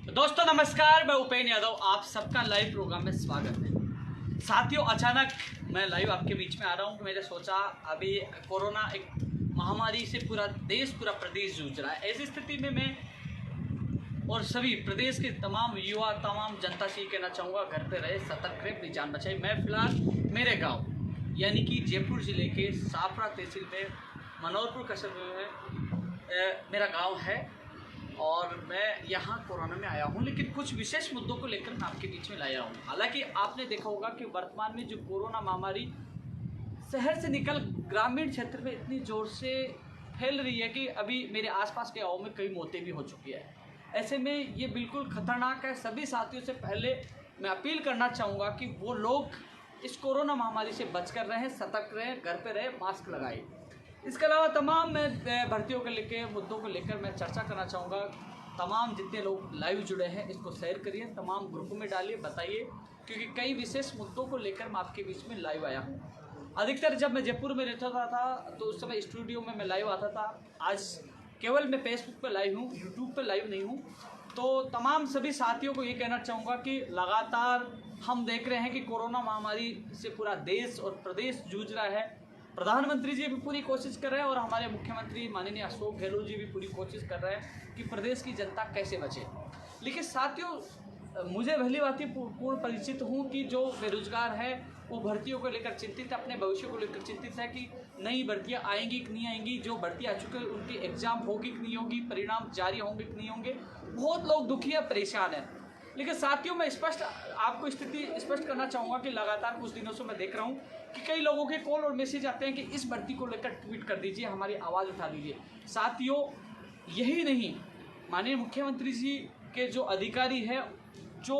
तो दोस्तों नमस्कार, मैं उपेन्द्र यादव, आप सबका लाइव प्रोग्राम में स्वागत है। साथियों, अचानक मैं लाइव आपके बीच में आ रहा हूँ कि मैंने सोचा अभी कोरोना एक महामारी से पूरा देश पूरा प्रदेश जूझ रहा है। ऐसी स्थिति में मैं और सभी प्रदेश के तमाम युवा तमाम जनता से कहना चाहूँगा, घर पे रहे, सतर्क रहे, अपनी जान बचाए। मैं फिलहाल मेरे गाँव यानी कि जयपुर ज़िले के साफरा तहसील में मनोहरपुर कस्बे में मेरा गाँव है और मैं यहाँ कोरोना में आया हूँ, लेकिन कुछ विशेष मुद्दों को लेकर मैं आपके बीच में लाया हूँ। हालांकि आपने देखा होगा कि वर्तमान में जो कोरोना महामारी शहर से निकल ग्रामीण क्षेत्र में इतनी ज़ोर से फैल रही है कि अभी मेरे आसपास के गाँव में कई मौतें भी हो चुकी है। ऐसे में ये बिल्कुल ख़तरनाक है। सभी साथियों से पहले मैं अपील करना चाहूँगा कि वो लोग इस कोरोना महामारी से बच कर रहें, सतर्क रहें, घर पर रहें, मास्क लगाएं। इसके अलावा तमाम मैं भर्तियों को लेकर मुद्दों को लेकर मैं चर्चा करना चाहूँगा। तमाम जितने लोग लाइव जुड़े हैं इसको शेयर करिए, तमाम ग्रुप में डालिए, बताइए, क्योंकि कई विशेष मुद्दों को लेकर मैं आपके बीच में लाइव आया हूँ। अधिकतर जब मैं जयपुर में रहता था तो उस समय स्टूडियो में मैं लाइव आता था। आज केवल मैं फेसबुक पर लाइव हूँ, यूट्यूब पर लाइव नहीं हूँ। तो तमाम सभी साथियों को ये कहना चाहूँगा कि लगातार हम देख रहे हैं कि कोरोना महामारी से पूरा देश और प्रदेश जूझ रहा है। प्रधानमंत्री जी भी पूरी कोशिश कर रहे हैं और हमारे मुख्यमंत्री माननीय अशोक गहलोत जी भी पूरी कोशिश कर रहे हैं कि प्रदेश की जनता कैसे बचे। लेकिन साथियों, मुझे भली भांति पूर्ण परिचित हूँ कि जो बेरोजगार है वो भर्तियों को लेकर चिंतित है, अपने भविष्य को लेकर चिंतित है कि नई भर्तियाँ आएंगी कि नहीं आएंगी, जो भर्तियाँ आ चुके हैं उनकी एग्जाम होगी कि नहीं होगी, परिणाम जारी होंगे कि नहीं होंगे। बहुत लोग दुखी है, परेशान है। लेकिन साथियों, मैं आपको स्थिति स्पष्ट करना चाहूँगा कि लगातार कुछ दिनों से मैं देख रहा हूँ कि कई लोगों के कॉल और मैसेज आते हैं कि इस भर्ती को लेकर ट्वीट कर दीजिए, हमारी आवाज़ उठा दीजिए। साथियों, यही नहीं, माननीय मुख्यमंत्री जी के जो अधिकारी हैं जो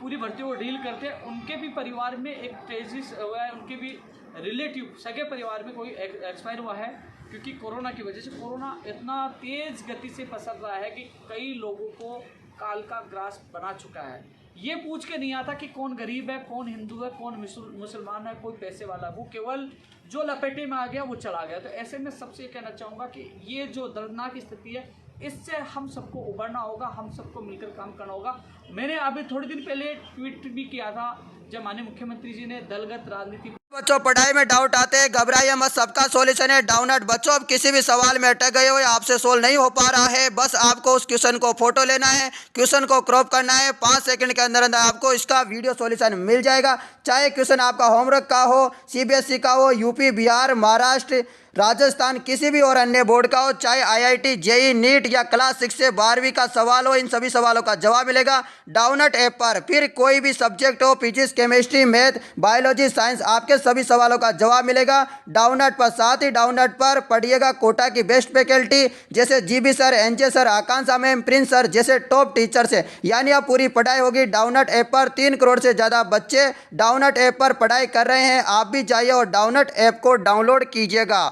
पूरी भर्तियों को डील करते हैं, उनके भी परिवार में एक ट्रेजिस हुआ है, उनके भी रिलेटिव सगे परिवार में कोई एक्सपायर हुआ है, क्योंकि कोरोना की वजह से। कोरोना इतना तेज़ गति से पसर रहा है कि कई लोगों को काल का ग्रास बना चुका है। ये पूछ के नहीं आता कि कौन गरीब है, कौन हिंदू है, कौन मुसलमान है, कोई पैसे वाला, वो केवल जो लपेटे में आ गया वो चला गया। तो ऐसे में सबसे कहना चाहूँगा कि ये जो दर्दनाक स्थिति है, इससे हम सबको उबरना होगा, हम सबको मिलकर काम करना होगा। मैंने अभी थोड़े दिन पहले ट्वीट भी किया था जब माननीय मुख्यमंत्री जी ने दलगत राजनीति। बच्चों, पढ़ाई में डाउट आते हैं, घबराइए मत, सबका सॉल्यूशन है डाउनलोड। बच्चों, अब किसी भी सवाल में अटक गए हो या आपसे सोल्व नहीं हो पा रहा है, बस आपको उस क्वेश्चन को फोटो लेना है, क्वेश्चन को क्रॉप करना है, 5 सेकंड के अंदर अंदर आपको इसका वीडियो सॉल्यूशन मिल जाएगा। चाहे क्वेश्चन आपका होमवर्क का हो, सीबीएसई का हो, यूपी, बिहार, महाराष्ट्र, राजस्थान, किसी भी और अन्य बोर्ड का हो, चाहे आईआईटी, जेई, नीट या क्लास 6 से 12वीं का सवाल हो, इन सभी सवालों का जवाब मिलेगा डाउनलोड ऐप पर। फिर कोई भी सब्जेक्ट हो, physics, chemistry, math, biology, science, आपके सभी सवालों का जवाब मिलेगा डाउनलोड पर। साथ ही डाउनलोड पर पढ़िएगा कोटा की बेस्ट फैकल्टी जैसे जीबी सर, एनजे सर, आकांक्षा मैम, प्रिंस सर जैसे टॉप टीचर से, यानी अब पूरी पढ़ाई होगी डाउनलोड ऐप पर। 3 करोड़ से ज़्यादा बच्चे डाउनलोड ऐप पर पढ़ाई कर रहे हैं। आप भी जाइए और डाउनलोड ऐप को डाउनलोड कीजिएगा।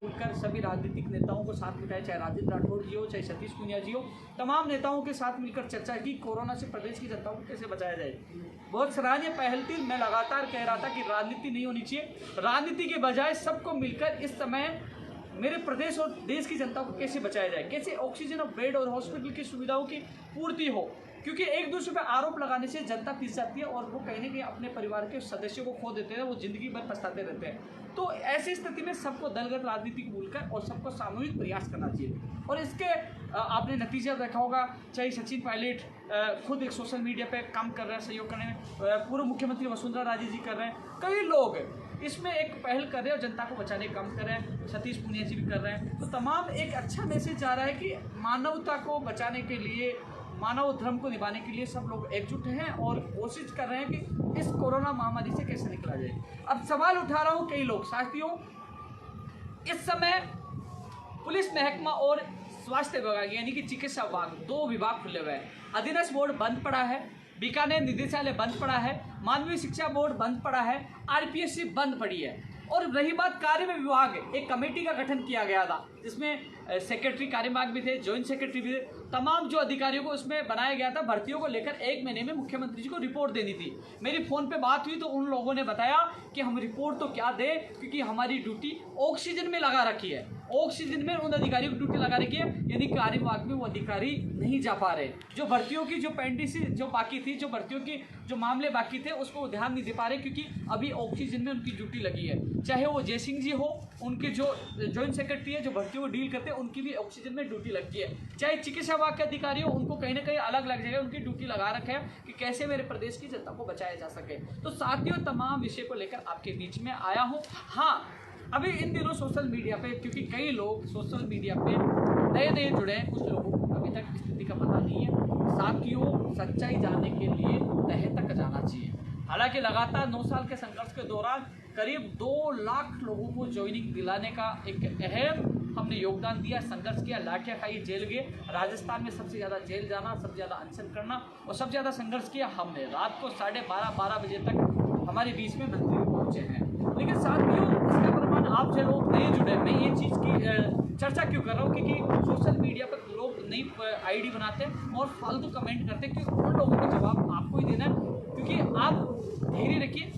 उनकर सभी राजनीतिक नेताओं को साथ मिलाया, चाहे राजेंद्र राठौड़ जी हो, चाहे सतीश पूनिया जी हो, तमाम नेताओं के साथ मिलकर चर्चा की कोरोना से प्रदेश की जनता को कैसे बचाया जाए। बहुत सराहनीय पहल थी। मैं लगातार कह रहा था कि राजनीति नहीं होनी चाहिए, राजनीति के बजाय सबको मिलकर इस समय मेरे प्रदेश और देश की जनता को कैसे बचाया जाए, कैसे ऑक्सीजन और बेड और हॉस्पिटल की सुविधाओं की पूर्ति हो। क्योंकि एक दूसरे पर आरोप लगाने से जनता पिस जाती है और वो कहीं ना कहीं अपने परिवार के सदस्यों को खो देते हैं, वो जिंदगी भर पछताते रहते हैं। तो ऐसी स्थिति में सबको दलगत राजनीति को भूलकर और सबको सामूहिक प्रयास करना चाहिए। और इसके आपने नतीजा देखा होगा, चाहे सचिन पायलट खुद एक सोशल मीडिया पे काम कर रहे हैं सहयोग करने में, पूर्व मुख्यमंत्री वसुंधरा राजे जी कर रहे हैं, कई लोग इसमें एक पहल कर रहे हैं और जनता को बचाने का काम कर रहे हैं, सतीश पूनिया जी भी कर रहे हैं। तो तमाम एक अच्छा मैसेज जा रहा है कि मानवता को बचाने के लिए, मानव धर्म को निभाने के लिए सब लोग एकजुट हैं और कोशिश कर रहे हैं कि इस कोरोना महामारी से कैसे निकला जाए। अब सवाल उठा रहा हूँ कई लोग। साथियों, इस समय पुलिस महकमा और स्वास्थ्य विभाग यानी कि चिकित्सा विभाग, 2 विभाग खुले हुए हैं। अधीनस्थ बोर्ड बंद पड़ा है, बीकानेर निदेशालय बंद पड़ा है, मानवीय शिक्षा बोर्ड बंद पड़ा है, आरपीएससी बंद पड़ी है। और रही बात कार्य में विभाग, एक कमेटी का गठन किया गया था जिसमें सेक्रेटरी कार्य विभाग भी थे, जॉइंट सेक्रेटरी भी थे, तमाम जो अधिकारियों को इसमें बनाया गया था। भर्तियों को लेकर 1 महीने में मुख्यमंत्री जी को रिपोर्ट देनी थी। मेरी फ़ोन पे बात हुई तो उन लोगों ने बताया कि हम रिपोर्ट तो क्या दें, क्योंकि हमारी ड्यूटी ऑक्सीजन में लगा रखी है। ऑक्सीजन में उन अधिकारियों को ड्यूटी लगा रखी है, यानी कार्य विभाग में वो अधिकारी नहीं जा पा रहे। जो भर्तियों की जो पेंडिंग जो बाकी थी, जो भर्तियों की जो मामले बाकी थे उसको ध्यान नहीं दे पा रहे, क्योंकि अभी ऑक्सीजन में उनकी ड्यूटी लगी है। चाहे वो जय सिंह जी हो, उनके जो जॉइंट सेक्रेटरी है जो भर्तियों को डील करते हैं, उनकी भी ऑक्सीजन में ड्यूटी लगती है। चाहे चिकित्सा विभाग के अधिकारी हो, उनको कहीं ना कहीं अलग अलग जगह उनकी ड्यूटी लगा रखा है कि कैसे मेरे प्रदेश की जनता को बचाया जा सके। तो साथियों, तमाम विषय को लेकर आपके बीच में आया हूँ। हाँ, अभी इन दिनों सोशल मीडिया पे, क्योंकि कई लोग सोशल मीडिया पे नए नए जुड़े हैं, कुछ लोगों को अभी तक स्थिति का पता नहीं है। साथियों, सच्चाई जानने के लिए तह तक जाना चाहिए। हालांकि लगातार 9 साल के संघर्ष के दौरान करीब 2 लाख लोगों को ज्वाइनिंग दिलाने का एक अहम हमने योगदान दिया, संघर्ष किया, लाठियाँ खाई, जेल गए। राजस्थान में सबसे ज़्यादा जेल जाना, सबसे ज़्यादा अनशन करना और सबसे ज़्यादा संघर्ष किया हमने। रात को 12:30 बजे तक हमारे बीच में मंत्री पहुँचे हैं। लेकिन साथियों, इसका प्रमाण आप जो लोग नहीं जुड़े, मैं ये चीज़ की चर्चा क्यों कर रहा हूँ, क्योंकि सोशल मीडिया पर लोग नई आईडी बनाते हैं और फालतू कमेंट करते हैं, क्योंकि उन लोगों का जवाब आपको ही देना है। क्योंकि आप धैर्य रखिए,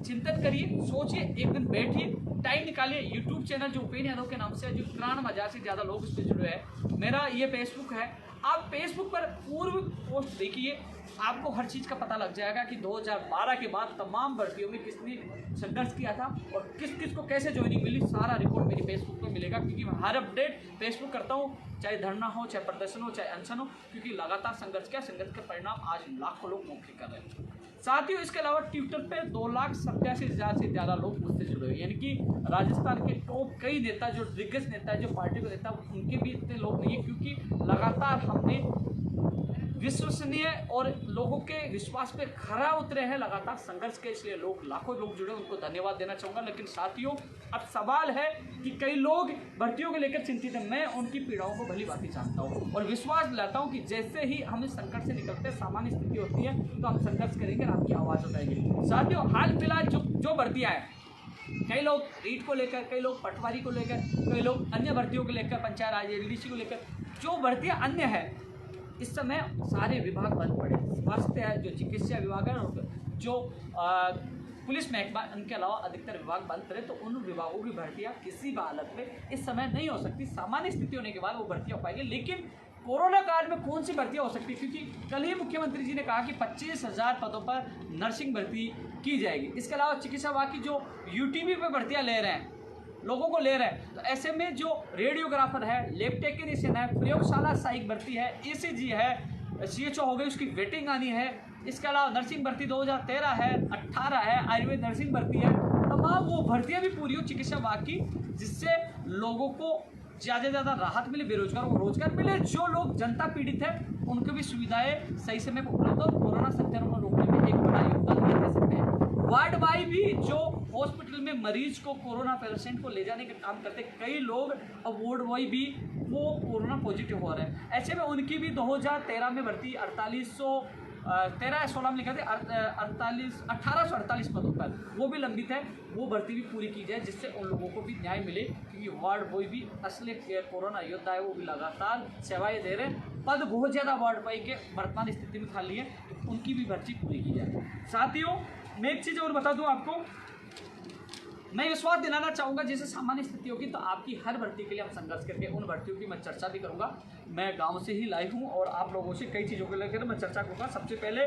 चिंतन करिए, सोचिए, एक दिन बैठिए, टाइम निकालिए। यूट्यूब चैनल जो उपेन यादव के नाम से है, जो 93,000 से ज़्यादा लोग उस पर जुड़े हैं। मेरा ये फेसबुक है, आप फेसबुक पर पूर्व पोस्ट देखिए, आपको हर चीज़ का पता लग जाएगा कि 2012 के बाद तमाम भर्तियों में किसने संघर्ष किया था और किस किस को कैसे ज्वाइनिंग मिली। सारा रिपोर्ट मेरी फेसबुक पे मिलेगा, क्योंकि मैं हर अपडेट फेसबुक करता हूँ, चाहे धरना हो, चाहे प्रदर्शन हो, चाहे अनशन हो, क्योंकि लगातार संघर्ष किया, संघर्ष के परिणाम आज लाखों लोग मौके कर रहे हैं। साथियों, इसके अलावा ट्विटर पे 2,87,000 से ज़्यादा लोग मुझसे जुड़े हुए, यानी कि राजस्थान के टॉप कई नेता, जो दिग्गज नेता है, जो पार्टी के नेता, उनके भी इतने लोग नहीं है, क्योंकि लगातार हमने विश्वसनीय और लोगों के विश्वास पे खरा उतरे हैं, लगातार संघर्ष के, इसलिए लोग लाखों लोग जुड़े, उनको धन्यवाद देना चाहूँगा। लेकिन साथियों, अब सवाल है कि कई लोग भर्तियों को लेकर चिंतित हैं। मैं उनकी पीड़ाओं को भली भांति जानता हूँ और विश्वास दिलाता हूँ कि जैसे ही हम इस संकट से निकलते हैं, सामान्य स्थिति होती है, तो हम संघर्ष करेंगे और आपकी आवाज़ उठाएंगे। साथियों, हाल फिलहाल जो भर्तियाँ हैं, कई लोग रीट को लेकर, कई लोग पटवारी को लेकर, कई लोग अन्य भर्तियों को लेकर, पंचायत राज एडीसी को लेकर, जो भर्तियाँ अन्य है, इस समय सारे विभाग बंद पड़े। स्वास्थ्य है, जो चिकित्सा विभाग है, और जो पुलिस महकमा, उनके अलावा अधिकतर विभाग बंद पड़े। तो उन विभागों की भर्तियाँ किसी भी हालत में इस समय नहीं हो सकती। सामान्य स्थिति होने के बाद वो भर्तियाँ हो पाएगी, लेकिन कोरोना काल में कौन सी भर्तियाँ हो सकती है, क्योंकि कल ही मुख्यमंत्री जी ने कहा कि 25,000 पदों पर नर्सिंग भर्ती की जाएगी। इसके अलावा चिकित्सा विभाग की जो यूटीबी पर भर्तियाँ ले रहे हैं, लोगों को ले रहे हैं, तो ऐसे में जो रेडियोग्राफर है, लैब टेक्नीशियन है, प्रयोगशाला सहायक भर्ती है, ECG है, CHO हो गई, उसकी वेटिंग आनी है। इसके अलावा नर्सिंग भर्ती 2013 है, 18 है, आयुर्वेद नर्सिंग भर्ती है, तमाम वो भर्तियाँ भी पूरी हो चिकित्सा विभाग की, जिससे लोगों को ज़्यादा से ज़्यादा राहत मिले, बेरोजगारों को रोजगार मिले, जो लोग जनता पीड़ित है उनको भी सुविधाएं सही समय पर उपलब्ध हो, कोरोना संक्रमण को रोकने में एक बड़ा योगदान दे सकते हैं। वार्ड वाई भी जो हॉस्पिटल में मरीज को, कोरोना पेशेंट को ले जाने का काम करते, कई लोग अब वार्ड वाई भी वो कोरोना पॉजिटिव हो रहे हैं। ऐसे में उनकी भी 2013 में भर्ती 13 या 16 में लिखा था 1848 पदों पर, वो भी लंबित है, वो भर्ती भी पूरी की जाए, जिससे उन लोगों को भी न्याय मिले, क्योंकि वार्ड बॉय भी असली कोरोना योद्धा है, वो भी लगातार सेवाएं दे रहे हैं। पद बहुत ज़्यादा वार्ड बॉय के वर्तमान स्थिति में खाली है, तो उनकी भी भर्ती पूरी की जाए। साथियों, मैं एक चीज़ और बता दूं आपको, मैं विश्वास दिलाना चाहूँगा, जैसे सामान्य स्थिति होगी तो आपकी हर भर्ती के लिए हम संघर्ष करके उन भर्तियों की मैं चर्चा भी करूँगा। मैं गांव से ही लाइव हूँ और आप लोगों से कई चीज़ों को लेकर मैं चर्चा करूँगा। सबसे पहले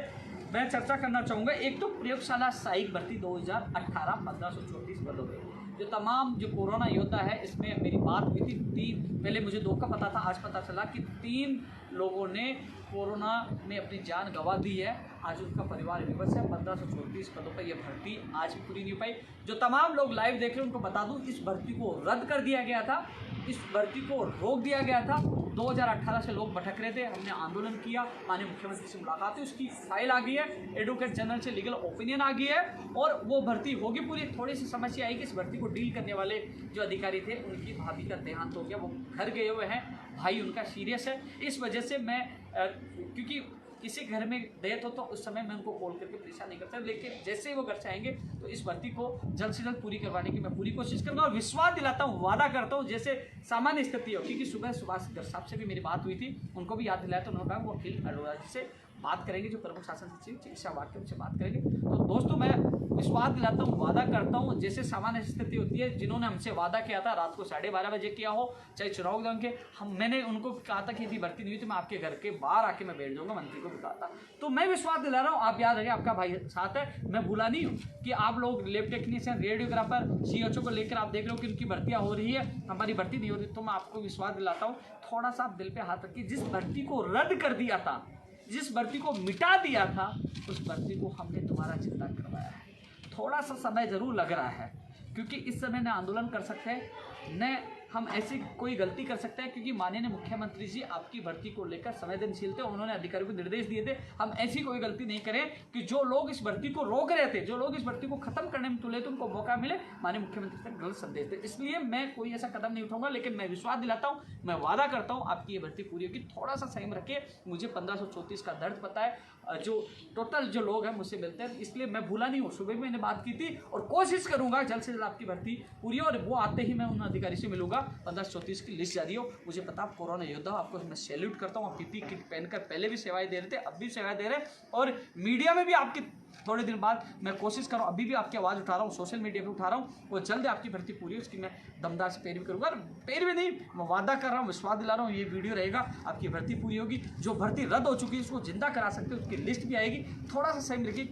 मैं चर्चा करना चाहूँगा, एक तो प्रयोगशाला सहायक भर्ती 2018 1534 पदों पर, जो तमाम जो कोरोना योद्धा है, इसमें मेरी बात हुई थी। 3, पहले मुझे 2 का पता था, आज पता चला कि 3 लोगों ने कोरोना में अपनी जान गंवा दी है। आज उनका परिवार विवश है। 1534 पदों पर यह भर्ती आज पूरी नहीं हो पाई। जो तमाम लोग लाइव देख रहे हैं उनको बता दूं, इस भर्ती को रद्द कर दिया गया था, इस भर्ती को रोक दिया गया था। 2018 से लोग भटक रहे थे, हमने आंदोलन किया, माननीय मुख्यमंत्री से मुलाकात हुई, उसकी फाइल आ गई है, एडवोकेट जनरल से लीगल ओपिनियन आ गई है और वो भर्ती होगी पूरी। थोड़ी सी समस्या आई कि इस भर्ती को डील करने वाले जो अधिकारी थे, उनकी भाभी का देहांत हो गया, वो घर गए हुए हैं, भाई उनका सीरियस है। इस वजह से मैं क्योंकि किसी घर में डेथ हो तो उस समय मैं उनको कॉल करके परेशान नहीं करता, लेकिन जैसे ही वो घर से आएंगे तो इस भर्ती को जल्द से जल्द पूरी करवाने की मैं पूरी कोशिश करूँगा और विश्वास दिलाता हूँ, वादा करता हूँ, जैसे सामान्य स्थिति हो। क्योंकि सुबह सुभाष गर्ग साहब से भी मेरी बात हुई थी, उनको भी याद दिलाया तो उन्होंने कहा वो अखिल अरोड़ा जी से बात करेंगे, जो प्रमुख शासन सचिव चिकित्सा विभाग के उनसे बात करेंगे। तो दोस्तों मैं विश्वास दिलाता हूँ, वादा करता हूँ, जैसे सामान्य स्थिति होती है, जिन्होंने हमसे वादा किया था रात को 12:30 बजे किया हो, चाहे चुनाव दौरान के, मैंने उनको कहा था कि यदि भर्ती नहीं हुई तो मैं आपके घर के बाहर आके मैं बैठ जाऊंगा, मंत्री को भी कहा था। तो मैं विश्वास दिला रहा हूँ, आप याद रखिए, आपका भाई साथ है, मैं भूला नहीं हूँ कि आप लोग लैब टेक्नीशियन, रेडियोग्राफर, सीएचओ को लेकर आप देख रहे हो कि उनकी भर्तियाँ हो रही है, हमारी भर्ती नहीं हो रही। तो मैं आपको विश्वास दिलाता हूँ, थोड़ा सा आप दिल पे हाथ रखिए, जिस भर्ती को रद्द कर दिया था, जिस भर्ती को मिटा दिया था, उस भर्ती को हमने दोबारा जिंदा करवाया है। थोड़ा सा समय जरूर लग रहा है, क्योंकि इस समय न आंदोलन कर सकते हैं, न हम ऐसी कोई गलती कर सकते हैं, क्योंकि माननीय मुख्यमंत्री जी आपकी भर्ती को लेकर संवेदनशील थे, उन्होंने अधिकारियों को निर्देश दिए थे हम ऐसी कोई गलती नहीं करें कि जो लोग इस भर्ती को रोक रहे थे, जो लोग इस भर्ती को खत्म करने में तुले थे, उनको मौका मिले, माननीय मुख्यमंत्री से गलत संदेश दे। इसलिए मैं कोई ऐसा कदम नहीं उठाऊंगा, लेकिन मैं विश्वास दिलाता हूँ, मैं वादा करता हूँ आपकी ये भर्ती पूरी होगी। थोड़ा सा संयम रखिए, मुझे 1534 का दर्द पता है, जो टोटल जो लोग हैं मुझसे मिलते हैं, इसलिए मैं भूला नहीं हूँ। सुबह भी मैंने बात की थी और कोशिश करूंगा जल्द से जल्द आपकी भर्ती पूरी हो, और वो आते ही मैं उन अधिकारी से मिलूंगा। 1534 की लिस्ट जारी हो, मुझे पता आप कोरोना योद्धा हो, आपको मैं सैल्यूट करता हूँ। आप पीपी किट पहनकर पहले भी सेवाएं दे रहे थे, अब भी सेवाएं दे रहे हैं, और मीडिया में भी आपकी थोड़े दिन बाद मैं कोशिश कर रहा हूँ, अभी भी आपकी आवाज़ उठा रहा हूँ, सोशल मीडिया पे उठा रहा हूँ, और जल्द आपकी भर्ती पूरी हो, उसकी मैं दमदार से पैरवी करूँगा। पैरवी नहीं, मैं वादा कर रहा हूँ, विश्वास दिला रहा हूँ, ये वीडियो रहेगा, आपकी भर्ती पूरी होगी। जो भर्ती रद्द हो चुकी है उसको जिंदा करा सकते हो, उसकी लिस्ट भी आएगी। थोड़ा सा सही रखिए,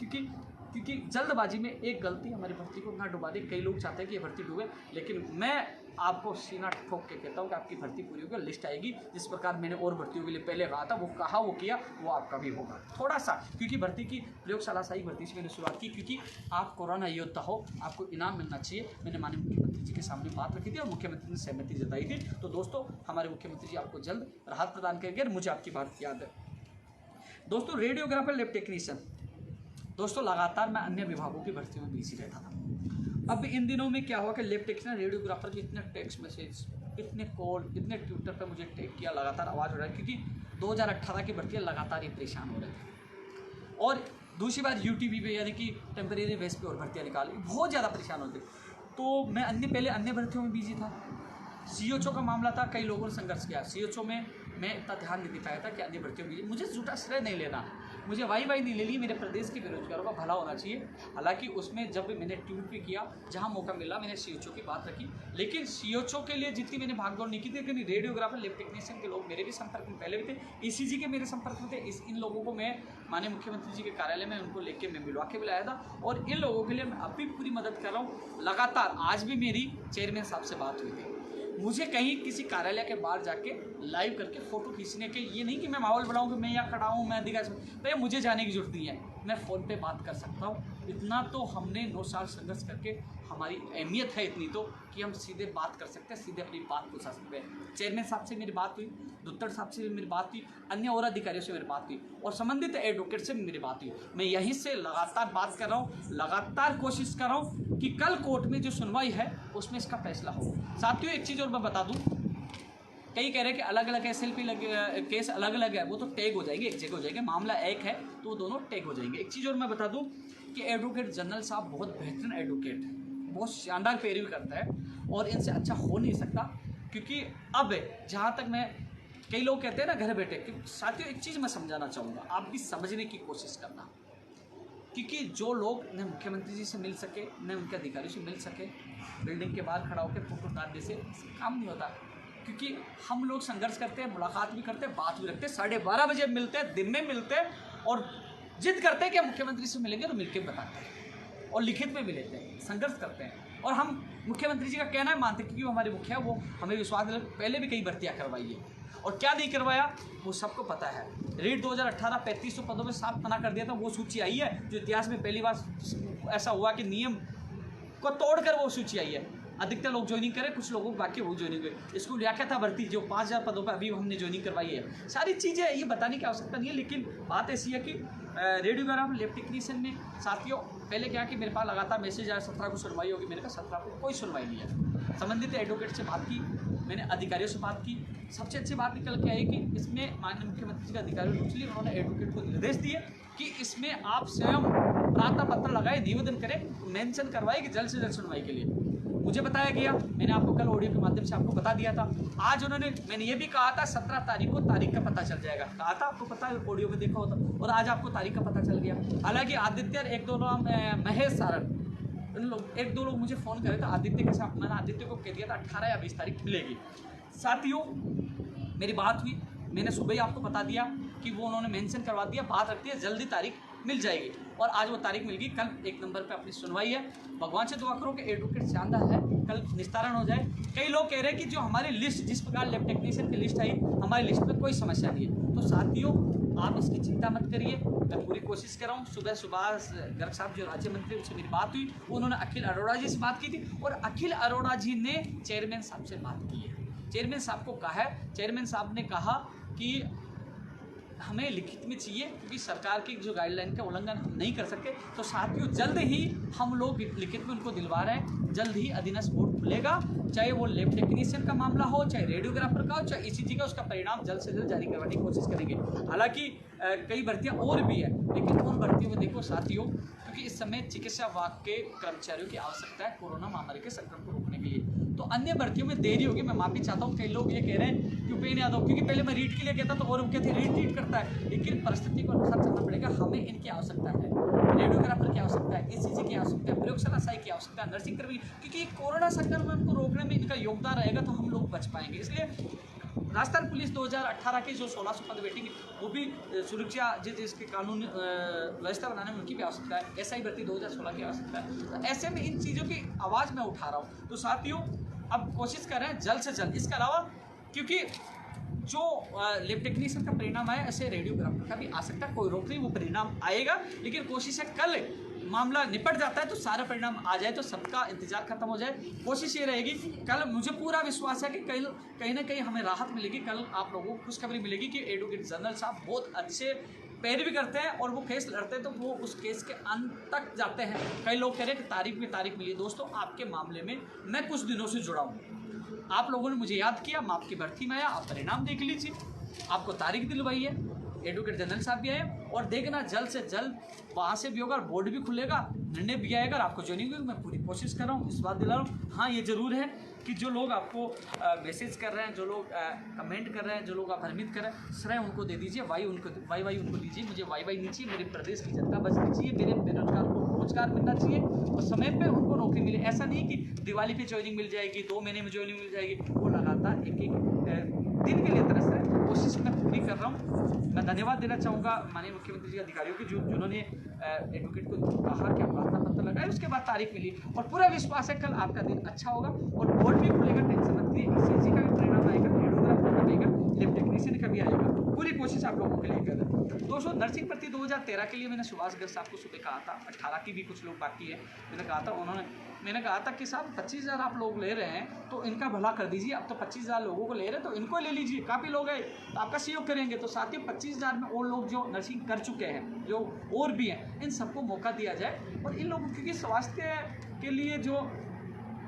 क्योंकि जल्दबाजी में एक गलती हमारी भर्ती को ना डुबा दे। कई लोग चाहते हैं कि ये भर्ती डूबे, लेकिन मैं आपको सीना ठोक के कहता हूँ कि आपकी भर्ती पूरी होगी, लिस्ट आएगी। जिस प्रकार मैंने और भर्तियों के लिए पहले कहा था, वो कहा, वो किया, वो आपका भी होगा। थोड़ा सा, क्योंकि भर्ती की प्रयोगशाला सही भर्ती से मैंने शुरुआत की, क्योंकि आप कोरोना योद्धा हो, आपको इनाम मिलना चाहिए। मैंने माननीय मुख्यमंत्री जी के सामने बात रखी थी और मुख्यमंत्री ने सहमति जताई थी। तो दोस्तों, हमारे मुख्यमंत्री जी आपको जल्द राहत प्रदान करेंगे, और मुझे आपकी बात याद है। दोस्तों, रेडियोग्राफर, लैब टेक्नीशियन, दोस्तों लगातार मैं अन्य विभागों की भर्ती में बिजी रहता था। अब इन दिनों में क्या हुआ कि लैब टेक्नीशियन, रेडियोग्राफर के इतने टेक्स्ट मैसेज, इतने कॉल, इतने ट्विटर पे मुझे टैग किया, लगातार आवाज़ उड़ रहा है, क्योंकि 2018 की भर्तियाँ लगातार ही परेशान हो रहे थे। और दूसरी बात, यूटीवी पे यानी कि टेम्परेरी बेस पे और भर्तियाँ निकाली, बहुत ज़्यादा परेशान होते। तो मैं पहले अन्य भर्तियों में बिजी था। सीएचओ का मामला था, कई लोगों ने संघर्ष किया। सीएचओ में मैं इतना ध्यान नहीं दे पाया था कि अन्य भर्तियों में मुझे झूठा श्रेय नहीं लेना, मुझे वाई नहीं ले ली, मेरे प्रदेश के बेरोजगारों का भला होना चाहिए। हालांकि उसमें जब मैंने ट्वीट भी किया, जहां मौका मिला मैंने सीएचओ की बात रखी, लेकिन सीएचओ के लिए जितनी मैंने भागदौड़ नहीं की थी, लेकिन रेडियोग्राफर, लैब टेक्नीशियन के लोग मेरे भी संपर्क में पहले भी थे, ईसीजी के मेरे संपर्क में थे। इन लोगों को मैं माननीय मुख्यमंत्री जी के कार्यालय में उनको लेकर मैं मिलवा के बुलाया था, और इन लोगों के लिए मैं अब भी पूरी मदद कर रहा हूँ। लगातार आज भी मेरी चेयरमैन साहब से बात हुई थी, मुझे कहीं किसी कार्यालय के बाहर जाके लाइव करके फ़ोटो खींचने के, ये नहीं कि मैं माहौल बनाऊँ कि मैं यहाँ खड़ा हूँ, मैं अधिकारी, तो मुझे जाने की जरूरत नहीं है, मैं फ़ोन पे बात कर सकता हूँ। इतना तो हमने 9 साल संघर्ष करके, हमारी अहमियत है इतनी तो, कि हम सीधे बात कर सकते हैं, सीधे अपनी बात पूछ सकते हैं। चेयरमैन साहब से मेरी बात हुई, दुत्तड़ साहब से भी मेरी बात हुई, अन्य और अधिकारियों से मेरी बात हुई, और संबंधित एडवोकेट से भी मेरी बात हुई। मैं यहीं से लगातार बात कर रहा हूँ, लगातार कोशिश कर रहा हूँ कि कल कोर्ट में जो सुनवाई है उसमें इसका फैसला हो। साथियों, एक चीज़ और मैं बता दूँ, कई कह रहे हैं कि अलग अलग एसएलपी केस अलग अलग है, वो तो टैग हो जाएंगे, एक जगह हो जाएंगे, मामला एक है तो वो दोनों टैग हो जाएंगे। एक चीज़ और मैं बता दूं कि एडवोकेट जनरल साहब बहुत बेहतरीन एडवोकेट है, बहुत शानदार पैरवी करता है, और इनसे अच्छा हो नहीं सकता। क्योंकि अब जहाँ तक मैं, कई लोग कहते हैं ना घर बैठे, कि साथियों एक चीज़ मैं समझाना चाहूँगा, आप भी समझने की कोशिश करना, क्योंकि जो लोग न मुख्यमंत्री जी से मिल सके, न उनके अधिकारियों से मिल सके, बिल्डिंग के बाहर खड़ा होकर फोटो डालने से काम नहीं होता। क्योंकि हम लोग संघर्ष करते हैं, मुलाकात भी करते हैं, बात भी रखते हैं, 12:30 बजे मिलते हैं, दिन में मिलते हैं, और जिद करते हैं कि हम मुख्यमंत्री से मिलेंगे, तो मिलकर बताते हैं और लिखित में भी लेते हैं, संघर्ष करते हैं। और हम मुख्यमंत्री जी का कहना है मानते, क्योंकि वो हमारे मुखिया, वो हमें विश्वास दिला, पहले भी कई भर्तियाँ करवाई है, और क्या नहीं करवाया वो सबको पता है। रेट 2018 3500 पदों में साफ मना कर दिया था, वो सूची आई है, जो इतिहास में पहली बार ऐसा हुआ कि नियम को तोड़कर वो सूची आई है। अधिकतर लोग ज्वाइनिंग करें, कुछ लोगों को बाकी वो ज्वाइनिंग हुए। स्कूल क्या क्या था भर्ती, जो 5000 पदों पर अभी हमने ज्वाइनिंग करवाई है। सारी चीज़ें ये बताने की आवश्यकता नहीं है, लेकिन बात ऐसी है कि रेडियोग्राफर, लैब टेक्नीशियन में साथियों पहले क्या कि मेरे पास लगातार मैसेज आया 17 को सुनवाई होगी, मेरे पास 17 को कोई सुनवाई नहीं है। संबंधित एडवोकेट से बात की, मैंने अधिकारियों से बात की, सबसे अच्छी बात निकल के आई कि इसमें माननीय मुख्यमंत्री जी के अधिकारियों ने पूछ ली, उन्होंने एडवोकेट को निर्देश दिए कि इसमें आप स्वयं प्रार्थना पत्र लगाए, निवेदन करें, मेंशन करवाए कि जल्द से जल्द सुनवाई के लिए। मुझे बताया गया, मैंने आपको कल ऑडियो के माध्यम से आपको बता दिया था। आज उन्होंने, मैंने ये भी कहा था 17 तारीख को तारीख का पता चल जाएगा, कहा था, आपको पता है, ऑडियो में देखा होता, और आज आपको तारीख का पता चल गया। हालांकि आदित्य और एक दो नाम महेश सारण, उन लोग, एक दो लोग मुझे फ़ोन करे थे आदित्य के साथ, मैंने आदित्य को कह दिया था 18 या 20 तारीख मिलेगी। साथियों मेरी बात हुई, मैंने सुबह ही आपको बता दिया कि वो उन्होंने मेंशन करवा दिया, बात रखती है, जल्दी तारीख मिल जाएगी, और आज वो तारीख मिल गई। कल 1 नंबर पे अपनी सुनवाई है, भगवान से दुआ करो कि एडवोकेट शानदार है, कल निस्तारण हो जाए। कई लोग कह रहे हैं कि जो हमारी लिस्ट, जिस प्रकार लैब टेक्नीशियन की लिस्ट आई, हमारी लिस्ट में कोई समस्या नहीं है। तो साथियों आप इसकी चिंता मत करिए, मैं पूरी कोशिश कर रहा हूँ। सुबह सुभाष गर्ग साहब जो राज्य मंत्री, उनसे मेरी बात हुई, उन्होंने अखिल अरोड़ा जी से बात की थी, और अखिल अरोड़ा जी ने चेयरमैन साहब से बात की है। चेयरमैन साहब को कहा है, चेयरमैन साहब ने कहा कि हमें लिखित में चाहिए, क्योंकि सरकार की जो गाइडलाइन का उल्लंघन हम नहीं कर सकते। तो साथियों जल्द ही हम लोग लिखित में उनको दिलवा रहे हैं, जल्द ही अधीनस्थ बोर्ड खुलेगा, चाहे वो लैब टेक्नीशियन का मामला हो, चाहे रेडियोग्राफर का हो, चाहे ईसीजी का, उसका परिणाम जल्द से जल्द जारी करवाने की कोशिश करेंगे। हालांकि कई भर्तियां और भी है, लेकिन उन भर्तियों में देखो साथियों, क्योंकि इस समय चिकित्सा विभाग के कर्मचारियों की आवश्यकता है कोरोना महामारी के संक्रमण को रोकने के लिए, तो अन्य भर्तियों में देरी होगी। मैं माफी चाहता हूँ, कई लोग ये कह रहे हैं कि उपेन्द्र यादव, क्योंकि पहले मैं रीट के लिए कहता तो और वो कहते रीट करता है, लेकिन परिस्थिति को अनुसार चलना पड़ेगा। हमें इनकी आवश्यकता है, रेडियोग्राफर की आवश्यकता है, ईसीजी की आवश्यकता है, प्रयोगशाला सहायक की आवश्यकता है, नर्सिंग कर्मी, क्योंकि कोरोना संक्रमण को रोकने में इनका योगदान रहेगा, तो हम लोग बच पाएंगे। इसलिए राजस्थान पुलिस 2018 की जो 1600 पद वेटिंग, वो भी सुरक्षा जिसके कानून व्यवस्था बनाने में उनकी भी आवश्यकता है। एसआई भर्ती 2016 की आवश्यकता है। तो ऐसे में इन चीज़ों की आवाज़ मैं उठा रहा हूँ। तो साथियों अब कोशिश कर रहे हैं जल्द से जल्द, इसके अलावा क्योंकि जो लैब टेक्नीशियन का परिणाम आया, ऐसे रेडियोग्राफर का भी आ सकता है, कोई रोक नहीं, वो परिणाम आएगा, लेकिन कोशिश है कल मामला निपट जाता है तो सारा परिणाम आ जाए, तो सबका इंतजार खत्म हो जाए। कोशिश ये रहेगी, कल मुझे पूरा विश्वास है कि कहीं ना कहीं हमें राहत मिलेगी। कल आप लोगों को खुशखबरी मिलेगी कि एडवोकेट जनरल साहब बहुत अच्छे पैरवी करते हैं, और वो केस लड़ते हैं तो वो उस केस के अंत तक जाते हैं। कई लोग कह रहे हैं कि तारीख में तारीख मिली। दोस्तों आपके मामले में मैं कुछ दिनों से जुड़ा हूँ, आप लोगों ने मुझे याद किया, मैं आपकी भर्ती में आया, आप परिणाम देख लीजिए, आपको तारीख दिलवाई है, एडवोकेट जनरल साहब भी आए, और देखना जल्द से जल्द वहाँ से भी होगा, बोर्ड भी खुलेगा, निर्णय भी आएगा, आपको ज्वाइनिंग होगी। मैं पूरी कोशिश कर रहा हूँ, इस बात दिला रहा हूँ। हाँ ये ज़रूर है कि जो लोग आपको मैसेज कर रहे हैं, जो लोग कमेंट कर रहे हैं, जो लोग आप भ्रमित कर रहे हैं, श्रेय उनको दे दीजिए, वाई उनको दीजिए। मुझे वाई नहीं चाहिए, मेरे प्रदेश की जनता बचनी चाहिए, मेरे बेरोजगार को रोजगार मिलना चाहिए, और समय पे उनको नौकरी मिले। ऐसा नहीं कि दिवाली पे ज्वाइनिंग मिल जाएगी, 2 महीने में ज्वाइनिंग मिल जाएगी, वो लगातार एक दिन के लिए तरस है। कोशिश मैं पूरी कर रहा हूँ। मैं धन्यवाद देना चाहूँगा माननीय मुख्यमंत्री जी अधिकारियों की, जिन्होंने एडवोकेट को कहा कि आप अपना पत्र लगाए, उसके बाद तारीख मिली, और पूरा विश्वास है कल आपका दिन अच्छा होगा, और बोर्ड भी खुलेगा, टेंशन मत लीजिए, ईसीजी का भी परिणाम आएगा, रेडियोग्राफर का आएगा, लैब टेक्नीशियन का भी आएगा। पूरी कोशिश आप लोगों के लिए कर रहे हैं। दोस्तों नर्सिंग भर्ती 2013 के लिए मैंने सुभाष गर्ग साहब को सुबह कहा था, 18 की भी कुछ लोग बाकी है, मैंने कहा था कि साहब 25,000 आप लोग ले रहे हैं तो इनका भला कर दीजिए। अब तो 25,000 लोगों को ले रहे हैं तो इनको ले लीजिए, काफ़ी लोग हैं तो आपका सहयोग करेंगे। तो साथ ही 25,000 में और लोग जो नर्सिंग कर चुके हैं, जो और भी हैं, इन सबको मौका दिया जाए। और इन लोगों क्योंकि स्वास्थ्य के लिए जो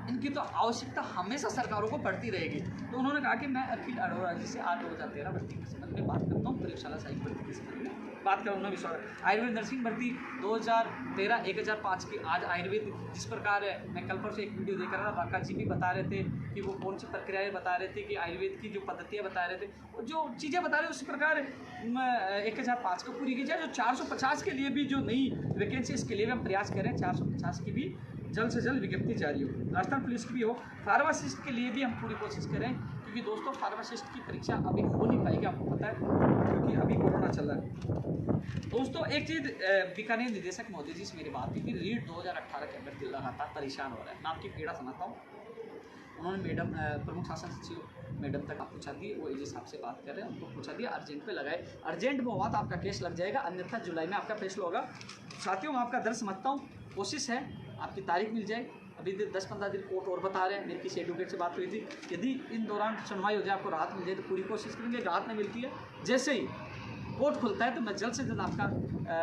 इनकी तो आवश्यकता हमेशा सरकारों को पड़ती रहेगी। तो उन्होंने कहा कि मैं अखिल अरोड़ा जी से 2013 भर्ती के संबंध में बात करता हूँ, प्रयोगशाला सहायक भर्ती के संबंध में बात करूँगा। विश्वास आयुर्वेद नर्सिंग भर्ती 2013 1005 की आज आयुर्वेद जिस प्रकार है, मैं कल पर से एक वीडियो देख रहा था, बाका जी भी बता रहे थे कि वो कौन सी प्रक्रियाएँ बता रहे थे, कि आयुर्वेद की जो पद्धतियाँ बता रहे थे, जो चीज़ें बता रहे थे उसी प्रकार 1005 को पूरी की जाए। जो 450 के लिए भी जो नई वैकेंसी, इसके लिए भी हम प्रयास करें, 450 की भी जल्द से जल्द विज्ञप्ति जारी हो, राजस्थान पुलिस की भी हो। फार्मासिस्ट के लिए भी हम पूरी कोशिश करें, क्योंकि दोस्तों फार्मासिस्ट की परीक्षा अभी हो नहीं पाएगी, आपको पता है, क्योंकि अभी कोरोना चल रहा है। दोस्तों एक चीज़, बीकानेर निदेशक मोदी जी से मेरी बात हुई थी, रीट 2018 के अभ्यर्थी लगातार परेशान हो रहा है। मैं आपकी पीड़ा सुनाता हूँ। उन्होंने मैडम प्रमुख शासन सचिव मैडम तक आप पूछा दिए, वो एजी साहब से बात कर रहे हैं, उनको पूछा दिया, अर्जेंट पे लगाए, अर्जेंट में हुआ तो आपका केस लग जाएगा, अन्यथा जुलाई में आपका फैसला होगा। साथियों मैं आपका दर्द समझता हूँ, कोशिश है आपकी तारीख मिल जाए। अभी 10-15 दिन कोर्ट और बता रहे हैं, मेरी किसी एडवोकेट से बात हुई थी, यदि इन दौरान सुनवाई हो जाए, आपको राहत मिल जाए तो पूरी कोशिश करेंगे। राहत नहीं मिलती है, जैसे ही कोर्ट खुलता है तो मैं जल्द से जल्द आपका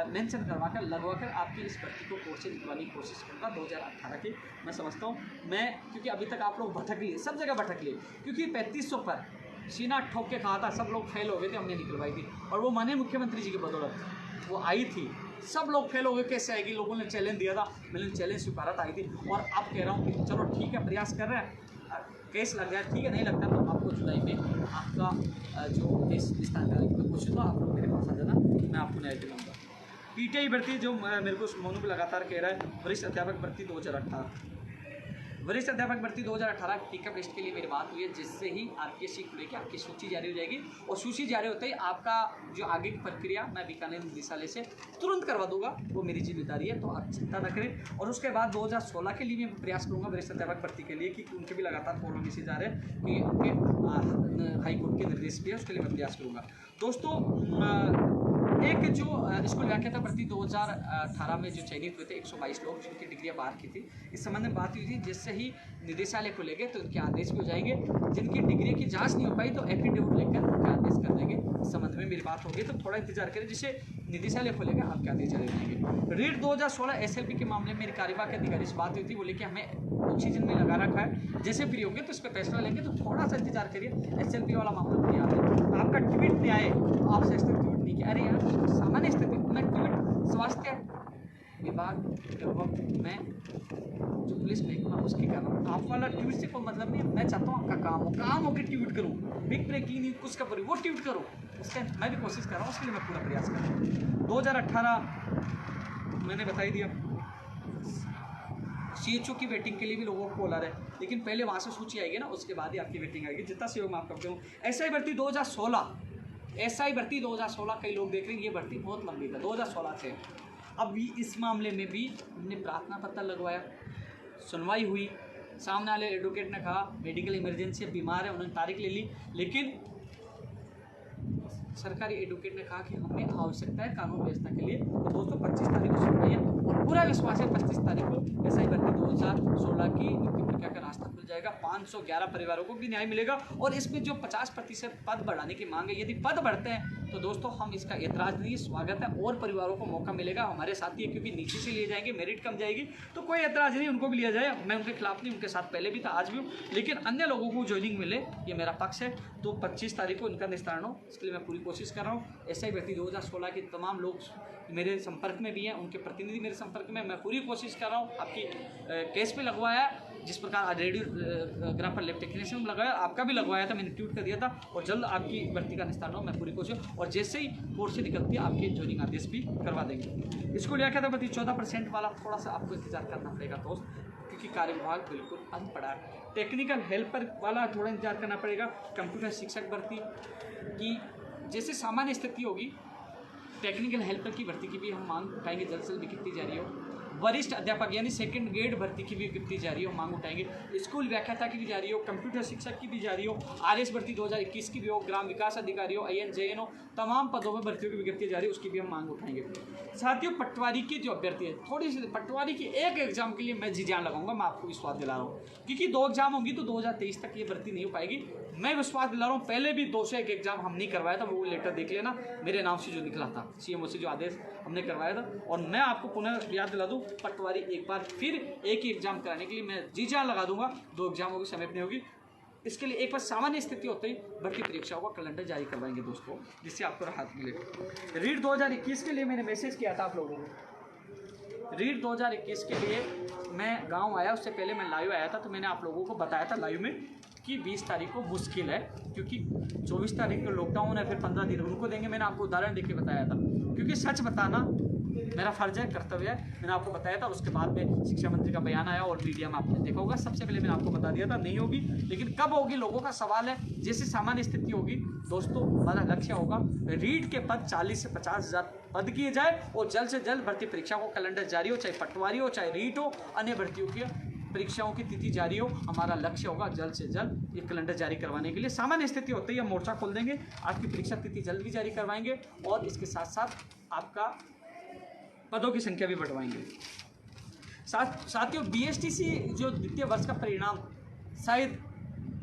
मेंशन करवा कर लगवा कर आपकी इस भर्ती को कोर्ट से निकलवाने की कोशिश करूँगा 2018 की। मैं समझता हूँ मैं, क्योंकि अभी तक आप लोग भटक लिए, सब जगह भटक लिए, क्योंकि 3500 पर सीना ठोक के कहा था, सब लोग फेल हो गए थे, हमने निकलवाई थी, और वो माननीय मुख्यमंत्री जी की बदौलत वो आई थी। सब लोग फेल हो गए, कैसे आएगी, लोगों ने चैलेंज दिया था, मैंने चैलेंज स्वीकारा था आई थी। और अब कह रहा हूँ कि चलो ठीक है, प्रयास कर रहे हैं, केस लग जाए ठीक है, नहीं लगता तो आपको जुलाई में आपका जो इस तारीख में कुछ तो आप लोग मेरे पास आ जाना, मैं आपको न्याय दिलाऊंगा। पीटीआई भर्ती जो मेरे को मोनू को लगातार कह रहा है, वरिष्ठ अध्यापक भर्ती 2018, वरिष्ठ अध्यापक भर्ती 2018 पिकअप लिस्ट के लिए मेरी बात हुई है, जिससे ही आरपीएससी को लेकर आपकी सूची जारी हो जाएगी। और सूची जारी होते ही आपका जो आगे की प्रक्रिया मैं बीकानेर निदेशालय से तुरंत करवा दूंगा, वो मेरी जिम्मेदारी है, तो आप चिंता न करें। और उसके बाद 2016 के लिए मैं प्रयास करूँगा वरिष्ठ अध्यापक भर्ती के लिए, कि उनके भी लगातार फॉलो मैसेज आ रहे हैं कि उनके हाईकोर्ट के निर्देश भी है, उसके लिए मैं प्रयास करूँगा। दोस्तों एक जो स्कूल व्याख्याता भर्ती 2018 में जो चयनित हुए थे 122 लोग, जिनकी डिग्रियां बाहर की थी, इस संबंध में बात हुई थी, जिससे ही निदेशालय खुलेंगे तो उनके आदेश भी हो जाएंगे। जिनकी डिग्री की जांच नहीं हो पाई तो एफिडेविट लेकर उनके आदेश कर देंगे। इस संबंध में मेरी बात होगी, तो थोड़ा इंतजार करें, जिससे निदेशालय खुलेगा आपके आदेश चले जाएंगे। रीट 2016 एसएलपी के मामले में मेरी कार्यवाही के अधिकारी से बात हुई थी, बोले कि हमें ऑक्सीजन में लगा रखा है, जैसे फ्री होंगे तो इस पर फैसला लेंगे, तो थोड़ा सा इंतजार करिए। एसएलपी वाला मामला मुझे याद है, आपका ट्वीट नहीं आए तो आप से ट्वीट नहीं किया, अरे यार सामान्य स्थिति में ट्वीट स्वास्थ्य विभाग में जो पुलिस महकमा उसकी कर रहा हूँ, आप वाला ट्वीट से कोई मतलब नहीं है। मैं चाहता हूँ आपका काम हो के ट्वीट करूँ, बिग ब्रेकिंग न्यूज कुछ का वो ट्वीट करो, उसका मैं भी कोशिश कर रहा हूँ, उसके लिए मैं पूरा प्रयास कर रहा हूँ। 2018 मैंने बता ही दिया, सीएचओ की वेटिंग के लिए भी लोगों को बोला रहे, लेकिन पहले वहाँ से सूची आएगी ना, उसके बाद ही आपकी वेटिंग आएगी, जितना सहयोग मैं आपका करता हूँ। एसआई भर्ती 2016, एसआई भर्ती 2016, कई लोग देख रहे हैं ये भर्ती बहुत लंबी था, 2016 से। अब भी इस मामले में भी हमने प्रार्थना पत्र लगवाया, सुनवाई हुई, सामने वाले एडवोकेट ने कहा मेडिकल इमरजेंसी बीमार है, उन्होंने तारीख ले ली, लेकिन सरकारी एडवोकेट ने कहा कि हमें आवश्यकता है कानून व्यवस्था के लिए। तो दोस्तों 25 तारीख को सुनवाई है और पूरा विश्वास है 25 तारीख को एसआई भर्ती 2016 की नियुक्ति प्रक्रिया का रास्ता खुल जाएगा, 511 परिवारों को भी न्याय मिलेगा। और इसमें जो 50% पद बढ़ाने की मांग है, यदि पद बढ़ते हैं तो दोस्तों हम इसका एतराज़ नहीं, स्वागत है, और परिवारों को मौका मिलेगा। हमारे साथी है क्योंकि नीचे से लिए जाएंगे, मेरिट कम जाएगी, तो कोई एतराज़ नहीं, उनको भी लिया जाए, मैं उनके खिलाफ नहीं, उनके साथ पहले भी था, आज भी हूँ, लेकिन अन्य लोगों को ज्वाइनिंग मिले, ये मेरा पक्ष है। तो 25 तारीख को इनका निस्तारण हो, इसके लिए मैं पूरी कोशिश कर रहा हूँ। एसआई भर्ती 2016 के तमाम लोग मेरे संपर्क में भी हैं, उनके प्रतिनिधि मेरे संपर्क में, मैं पूरी कोशिश कर रहा हूँ। आपकी केस पे लगवाया, जिस प्रकार रेडियोग्राफर लैब टेक्नीशियन लगाया, आपका भी लगवाया था, मैंने ट्वीट कर दिया था, और जल्द आपकी भर्ती का निस्तारण हो, मैं पूरी कोशिश, और जैसे ही कोर्ट से निकलती है आपके ज्वाइनिंग आदेश भी करवा देंगे। इसको लिया क्या था भर्ती 14% वाला, थोड़ा सा आपको इंतजार करना पड़ेगा दोस्त, क्योंकि कार्यविभाग बिल्कुल बंद पड़ा है। टेक्निकल हेल्पर वाला थोड़ा इंतजार करना पड़ेगा। कंप्यूटर शिक्षक भर्ती की जैसे सामान्य स्थिति होगी, टेक्निकल हेल्पर की भर्ती की भी हम मांग उठाएंगे, जल्द से जल्द विज्ञप्ति जारी हो। वरिष्ठ अध्यापक यानी सेकंड ग्रेड भर्ती की भी विज्ञप्ति जारी हो, मांग उठाएंगे। स्कूल व्याख्याता की भी जारी हो, कंप्यूटर शिक्षक की भी जारी हो, आरएस भर्ती 2021 की भी हो, ग्राम विकास अधिकारी हो, आईएन जेएन हो, तमाम पदों पर भर्तियों की विज्ञप्ति जारी हो, उसकी भी हम मांग उठाएंगे। साथियों पटवारी की जो अभ्यर्थी है, थोड़ी सी पटवारी की एक एग्जाम के लिए मैं जी जान लगाऊंगा, मैं आपको विश्वास दिला रहा हूँ, क्योंकि 2 एग्जाम होंगी तो 2023 तक ये भर्ती नहीं हो पाएगी। मैं विश्वास दिला रहा हूँ, पहले भी 2 से 1 एग्जाम हम नहीं करवाया था, वो लेटर देख लेना, मेरे नाम से जो निकला था, सीएमओ से जो आदेश हमने करवाया था। और मैं आपको पुनः याद दिला दूँ, पटवारी एक बार फिर एक ही एग्जाम कराने के लिए मैं जी जान लगा दूंगा। 2 एग्जाम होगी, समय नहीं होगी, इसके लिए एक बार सामान्य स्थिति होते ही भर्ती परीक्षाओं का कैलेंडर जारी करवाएंगे दोस्तों, जिससे आपको राहत मिले। रीट 2021 के लिए मैंने मैसेज किया था आप लोगों को, रीट 2021 के लिए मैं गांव आया, उससे पहले मैं लाइव आया था, तो मैंने आप लोगों को बताया था लाइव में कि 20 तारीख को मुश्किल है, क्योंकि 24 तारीख को लॉकडाउन है, फिर 15 दिन उनको देंगे। मैंने आपको उदाहरण देके बताया था, क्योंकि सच बताना मेरा फर्ज है, कर्तव्य है। मैंने आपको बताया था, उसके बाद में शिक्षा मंत्री का बयान आया और मीडिया में आपने देखा होगा। सबसे पहले मैंने आपको बता दिया था नहीं होगी, लेकिन कब होगी लोगों का सवाल है। जैसे सामान्य स्थिति होगी दोस्तों, हमारा लक्ष्य होगा रीट के पद 40 से 50 हज़ार पद किए जाए, और जल्द से जल्द भर्ती परीक्षा को कैलेंडर जारी हो, चाहे पटवारी हो, चाहे रीट हो, अन्य भर्तियों की परीक्षाओं की तिथि जारी हो। हमारा लक्ष्य होगा जल्द से जल्द ये कैलेंडर जारी करवाने के लिए। सामान्य स्थिति होते ही हम मोर्चा खोल देंगे, आपकी परीक्षा तिथि जल्द भी जारी करवाएंगे, और इसके साथ साथ आपका पदों की संख्या भी बढ़वाएंगे। साथियों बीएसटीसी जो द्वितीय वर्ष का परिणाम शायद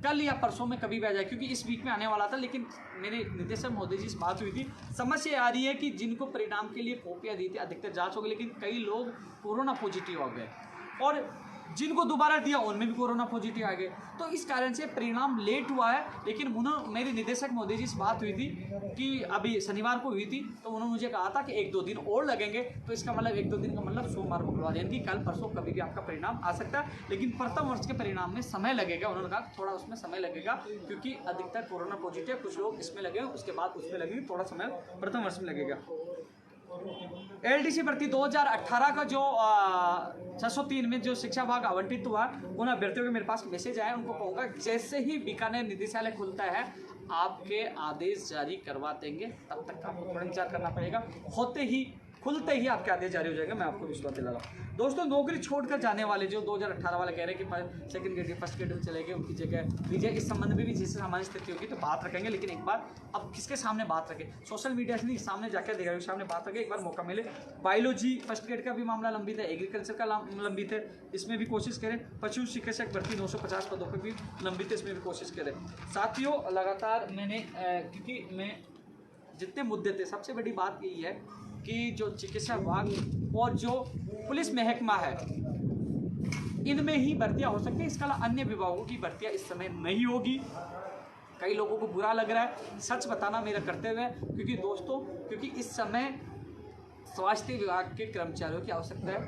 कल या परसों में कभी भी आ जाए, क्योंकि इस वीक में आने वाला था, लेकिन मेरे निदेशक महोदय जी से बात हुई थी। समस्या आ रही है कि जिनको परिणाम के लिए कॉपियाँ दी थी अधिकतर जाँच हो गई, लेकिन कई लोग कोरोना पॉजिटिव हो गए, और जिनको दोबारा दिया उनमें भी कोरोना पॉजिटिव आ गए। तो इस कारण से परिणाम लेट हुआ है, लेकिन मेरी निदेशक मोदी जी से बात हुई थी कि अभी शनिवार को हुई थी, तो उन्होंने मुझे कहा था कि 1-2 दिन और लगेंगे। तो इसका मतलब 1-2 दिन का मतलब सोमवार मंगलवार, यानी कि कल परसों कभी भी आपका परिणाम आ सकता है, लेकिन प्रथम वर्ष के परिणाम में समय लगेगा। उन्होंने कहा थोड़ा उसमें समय लगेगा, क्योंकि अधिकतर कोरोना पॉजिटिव, कुछ लोग इसमें लगे, उसके बाद उसमें लगेगी, थोड़ा समय प्रथम वर्ष में लगेगा। एलडीसी भर्ती 2018 का जो 603 में जो शिक्षा विभाग आवंटित हुआ, उन अभ्यर्थियों के मेरे पास मैसेज आया। उनको कहूँगा जैसे ही बीकानेर निदेशालय खुलता है आपके आदेश जारी करवा देंगे, तब तक आपको थोड़ा इंतजार करना पड़ेगा। खुलते ही आपके आदेश जारी हो जाएगा, मैं आपको विश्वास दिला रहा हूँ। दोस्तों, नौकरी छोड़कर जाने वाले जो 2018 वाले कह रहे हैं कि सेकंड ग्रेड फर्स्ट ग्रेड में चले गए, उनकी जगह दीजिए। इस संबंध में भी जिससे सामान्य स्थिति होगी तो बात रखेंगे, लेकिन एक बार अब किसके सामने बात रखें, सोशल मीडिया से नहीं, सामने जाकर देखा, सामने बात रखें, एक बार मौका मिले। बायोलॉजी फर्स्ट ग्रेड का भी मामला लंबित है, एग्रीकल्चर का लंबित है, इसमें भी कोशिश करें। पशु चिकित्सक भर्ती 950 पदों पर भी लंबित है, इसमें भी कोशिश करें। साथियों, लगातार मैंने क्योंकि मैं जितने मुद्दे थे, सबसे बड़ी बात यही है कि जो चिकित्सा विभाग और जो पुलिस महकमा है, इनमें ही भर्तियां हो सकती है। इसके अलावा अन्य विभागों की भर्तियां इस समय नहीं होगी। कई लोगों को बुरा लग रहा है, सच बताना मेरा कर्तव्य है, क्योंकि दोस्तों, क्योंकि इस समय स्वास्थ्य विभाग के कर्मचारियों की आवश्यकता है।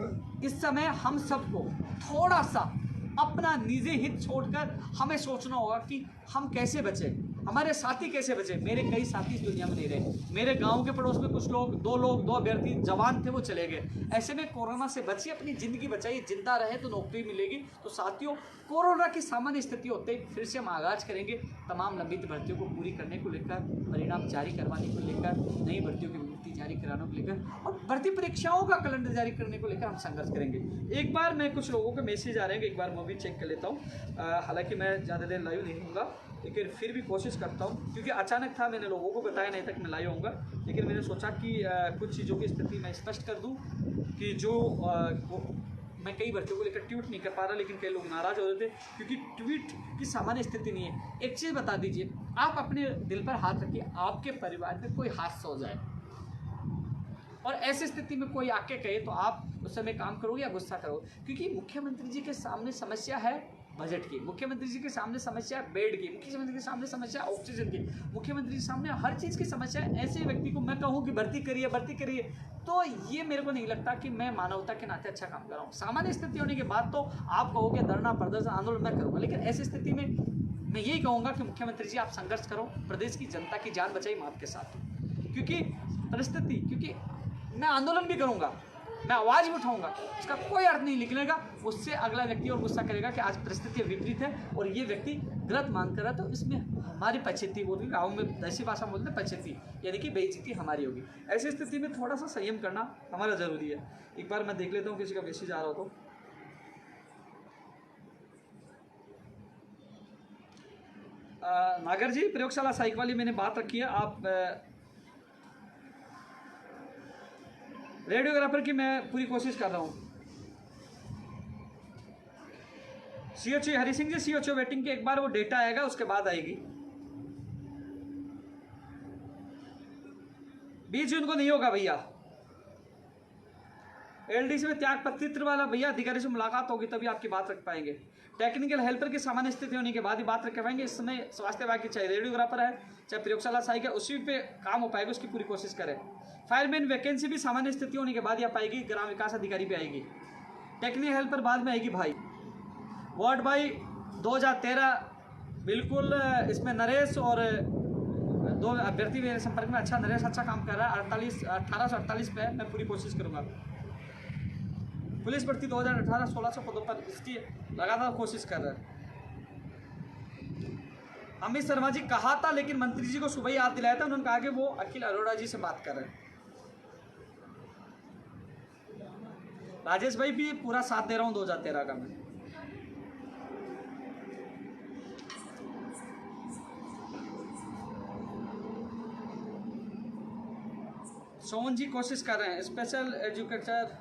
इस समय हम सबको थोड़ा सा अपना निजी हित छोड़कर हमें सोचना होगा कि हम कैसे बचें, हमारे साथी कैसे बचे। मेरे कई साथी इस दुनिया में नहीं रहे। मेरे गांव के पड़ोस में कुछ लोग, दो अभ्यर्थी जवान थे, वो चले गए। ऐसे में कोरोना से बचिए, अपनी ज़िंदगी बचाइए। जिंदा रहे तो नौकरी मिलेगी। तो साथियों, कोरोना की सामान्य स्थिति होते ही फिर से हम आगाज करेंगे तमाम लंबित भर्तियों को पूरी करने को लेकर, परिणाम जारी करवाने को लेकर, नई भर्तियों की विज्ञप्ति जारी कराने को लेकर और भर्ती परीक्षाओं का कैलेंडर जारी करने को लेकर हम संघर्ष करेंगे। एक बार मैं कुछ लोगों के मैसेज आ रहे हैं, एक बार मैं भी चेक कर लेता हूँ। हालांकि मैं ज़्यादा देर लाइव नहीं दूँगा, लेकिन फिर भी कोशिश करता हूँ, क्योंकि अचानक था, मैंने लोगों को बताया नहीं था कि मैं लाइव आऊँगा। लेकिन मैंने सोचा कि कुछ चीज़ों की स्थिति मैं स्पष्ट कर दूँ कि जो मैं कई भर्तियों को लेकर ट्वीट नहीं कर पा रहा, लेकिन कई लोग नाराज़ हो रहे थे क्योंकि ट्वीट की सामान्य स्थिति नहीं है। एक चीज़ बता दीजिए, आप अपने दिल पर हाथ रखिए, आपके परिवार में कोई हादसा हो जाए और ऐसी स्थिति में कोई आके कहे, तो आप उस समय काम करोगे या गुस्सा करोगे? क्योंकि मुख्यमंत्री जी के सामने समस्या है बजट की, मुख्यमंत्री जी के सामने समस्या है बेड की, मुख्यमंत्री के सामने समस्या है ऑक्सीजन की, मुख्यमंत्री के सामने हर चीज़ की समस्या है। ऐसे व्यक्ति को मैं कहूँ कि भर्ती करिए, तो ये मेरे को नहीं लगता कि मैं मानवता के नाते अच्छा काम कर रहा हूँ। सामान्य स्थिति होने के बाद तो आप कहोगे धरना प्रदर्शन आंदोलन मैं करूँगा, लेकिन ऐसी स्थिति में मैं यही कहूँगा कि मुख्यमंत्री जी आप संघर्ष करो, प्रदेश की जनता की जान बचाई माप के साथ। क्योंकि परिस्थिति, क्योंकि मैं आंदोलन भी करूँगा, मैं आवाज़ भी उठाऊंगा, उसका कोई अर्थ नहीं निकलेगा। उससे अगला व्यक्ति और गुस्सा करेगा कि आज परिस्थिति विपरीत है और ये व्यक्ति गलत मान कर रहा है, तो इसमें हमारी पछेती होगी। गाँव में देसी भाषा बोलते हैं पछेती, यानी कि बेइज्जती हमारी होगी। ऐसी स्थिति में थोड़ा सा संयम करना हमारा ज़रूरी है। एक बार मैं देख लेता हूँ किसी का मैसेज आ रहा हो तो। नागर जी, प्रयोगशाला साइक वाली मैंने बात रखी है। आप रेडियोग्राफर की मैं पूरी कोशिश कर रहा हूँ। CHO Hari Singh ji, CHO waiting के, एक बार वो डेटा आएगा उसके बाद आएगी। 20 जून को नहीं होगा भैया। LDC में त्याग पत्र वाला भैया अधिकारी से मुलाकात होगी तभी आपकी बात रख पाएंगे। टेक्निकल हेल्पर की सामान्य स्थिति होने के बाद ही बात रख पाएंगे। इस समय स्वास्थ्य विभाग की चाहे रेडियोग्राफर है चाहे प्रयोगशाला सहायक है, उसी पे काम हो पाएगा, उसकी पूरी कोशिश करें। फायरमैन वैकेंसी भी सामान्य स्थिति होने के बाद ही आ पाएगी, ग्राम विकास अधिकारी पे आएगी। टेक्निकल हेल्पर बाद में आएगी भाई। वार्ड बाई 2013 बिल्कुल, इसमें नरेश और 2 अभ्यर्थी मेरे संपर्क में। अच्छा, नरेश अच्छा काम कर रहा है। 1848 पे मैं पूरी कोशिश करूँगा। पुलिस भर्ती 2018 1600 पदों पर, इसकी लगातार कोशिश कर रहा है। अमित शर्मा जी कहा था, लेकिन मंत्री जी को सुबह ही याद दिलाया था। उन्होंने कहा कि वो अखिल अरोड़ा जी से बात कर रहे हैं। राजेश भाई भी पूरा साथ दे रहा हूँ 2013 का मैं। सोहन जी कोशिश कर रहे हैं। स्पेशल एजुकेटर,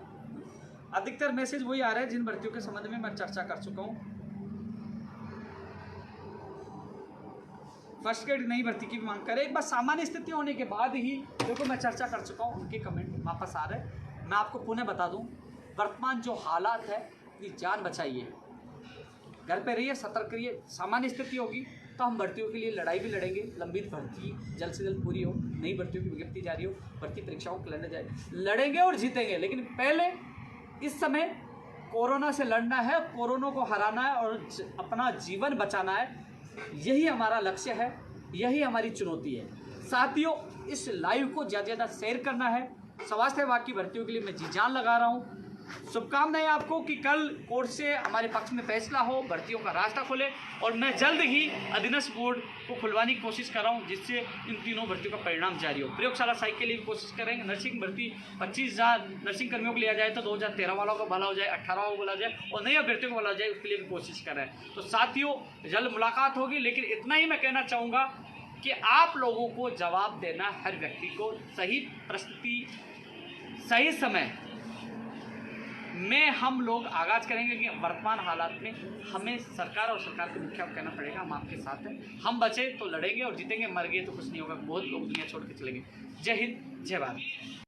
अधिकतर मैसेज वही आ रहे हैं जिन भर्तियों के संबंध में मैं चर्चा कर चुका हूँ। फर्स्ट ग्रेड नई भर्ती की भी मांग करें। एक बार सामान्य स्थिति होने के बाद ही देखो मैं चर्चा कर चुका हूँ, उनके कमेंट वापस आ रहे हैं। मैं आपको पुनः बता दूँ, वर्तमान जो हालात है अपनी जान बचाइए, घर पे रहिए, सतर्क रहिए। सामान्य स्थिति होगी तो हम भर्तियों के लिए लड़ाई भी लड़ेंगे। लंबित भर्ती जल्द से जल्द पूरी हो, नई भर्तियों की विज्ञप्ति जारी हो, भर्ती परीक्षाओं को लड़ने जाए, लड़ेंगे और जीतेंगे। लेकिन पहले इस समय कोरोना से लड़ना है, कोरोना को हराना है और अपना जीवन बचाना है। यही हमारा लक्ष्य है, यही हमारी चुनौती है। साथियों, इस लाइव को ज़्यादा से ज़्यादा शेयर करना है। स्वास्थ्य विभाग की भर्तियों के लिए मैं जी जान लगा रहा हूँ। शुभकामनाएं आपको कि कल कोर्ट से हमारे पक्ष में फैसला हो, भर्तियों का रास्ता खुले और मैं जल्द ही अधीनस्थ बोर्ड को खुलवाने की कोशिश कर रहा हूं, जिससे इन तीनों भर्तियों का परिणाम जारी हो। प्रयोगशाला सहायक के लिए भी कोशिश करेंगे। नर्सिंग भर्ती 25,000 नर्सिंग कर्मियों को लिया जाए तो 2013 वालों को भला हो जाए, 18 को भला जाए और नई अभ्यर्थियों को भला हो जाए, उसके लिए भी कोशिश कर रहे हैं। तो साथियों, जल्द मुलाकात होगी। लेकिन इतना ही मैं कहना चाहूँगा कि आप लोगों को जवाब देना, हर व्यक्ति को सही परिस्थिति सही समय में हम लोग आगाज करेंगे कि वर्तमान हालात में हमें सरकार और सरकार के मुखिया को कहना पड़ेगा हम आपके साथ हैं। हम बचे तो लड़ेंगे और जीतेंगे, मर गए तो कुछ नहीं होगा। बहुत लोग दुनिया छोड़ के चलेंगे। जय हिंद, जय भारत।